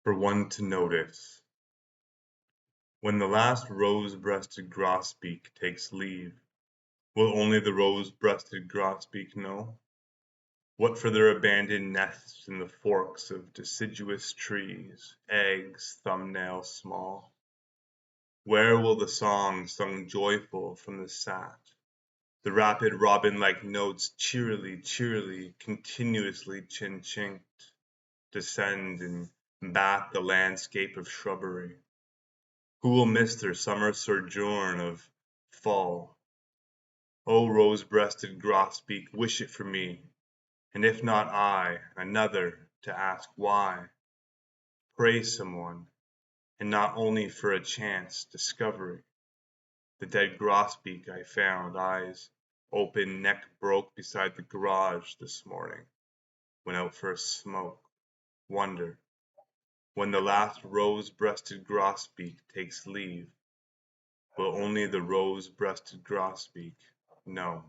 For one to notice. When the last rose-breasted grosbeak takes leave, will only the rose-breasted grosbeak know? What for their abandoned nests in the forks of deciduous trees, eggs thumbnail small? Where will the song sung joyful from the sat, the rapid robin-like notes cheerily, cheerily, continuously chin-chinked, descend and bat the landscape of shrubbery? Who will miss their summer sojourn of fall? O rose-breasted grosbeak, wish it for me, and if not I, another, to ask why. Pray someone, and not only for a chance discovery. The dead grosbeak I found, eyes open, neck broke beside the garage this morning. Went out for a smoke. Wonder, when the last rose-breasted grosbeak takes leave, will only the rose-breasted grosbeak know?